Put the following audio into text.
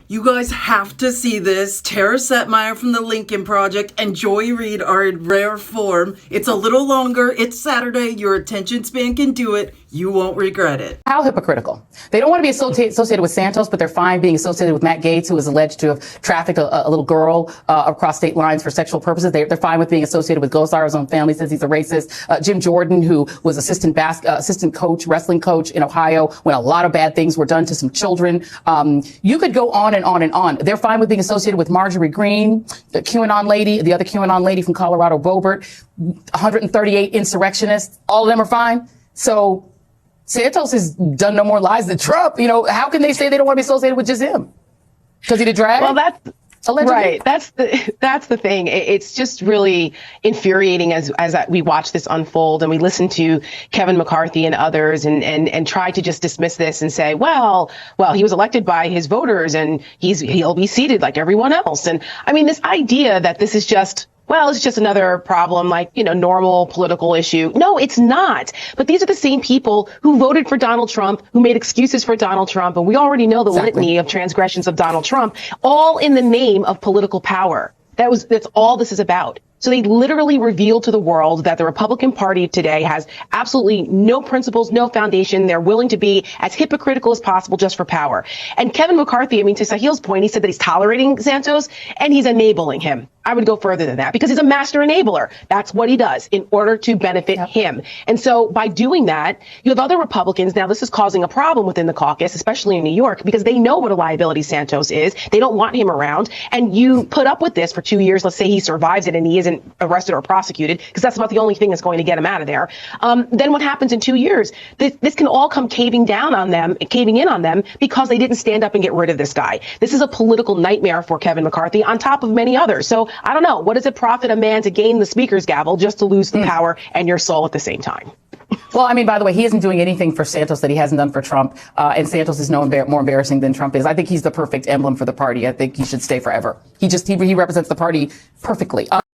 You guys have to see this. Tara Setmayer from the Lincoln Project and Joy Reid are in rare form. It's a little longer. It's Saturday. Your attention span can do it. You won't regret it. How hypocritical. They don't want to be associated with Santos, but they're fine being associated with Matt Gaetz, who is alleged to have trafficked a little girl across state lines for sexual purposes. They're fine with being associated with Gosar's own family, says he's a racist. Jim Jordan, who was assistant coach, wrestling coach in Ohio, when a lot of bad things were done to some children. You could go on and on and on. They're fine with being associated with Marjorie Greene, the QAnon lady, the other QAnon lady from Colorado, Boebert, 138 insurrectionists. All of them are fine. So Santos has done no more lies than Trump. You know, how can they say they don't want to be associated with just him? Because he did drag? Well, that's allegedly. Right. That's the thing. It's just really infuriating as we watch this unfold and we listen to Kevin McCarthy and others and try to just dismiss this and say, well, he was elected by his voters and he'll be seated like everyone else. And I mean, this idea that this is just, well, it's just another problem, like, you know, normal political issue. No, it's not. But these are the same people who voted for Donald Trump, who made excuses for Donald Trump. And we already know the litany of transgressions of Donald Trump, all in the name of political power. That's all this is about. So they literally revealed to the world that the Republican Party today has absolutely no principles, no foundation. They're willing to be as hypocritical as possible just for power. And Kevin McCarthy, I mean, to Sahil's point, he said that he's tolerating Santos and he's enabling him. I would go further than that because he's a master enabler. That's what he does in order to benefit him. And so by doing that, you have other Republicans. Now, this is causing a problem within the caucus, especially in New York, because they know what a liability Santos is. They don't want him around. And you put up with this for 2 years. Let's say he survives it and he isn't arrested or prosecuted, because that's about the only thing that's going to get him out of there. Then what happens in 2 years? This can all come caving in on them because they didn't stand up and get rid of this guy. This is a political nightmare for Kevin McCarthy on top of many others. So I don't know. What does it profit a man to gain the speaker's gavel just to lose the power and your soul at the same time? Well, I mean, by the way, he isn't doing anything for Santos that he hasn't done for Trump. And Santos is more embarrassing than Trump is. I think he's the perfect emblem for the party. I think he should stay forever. He represents the party perfectly.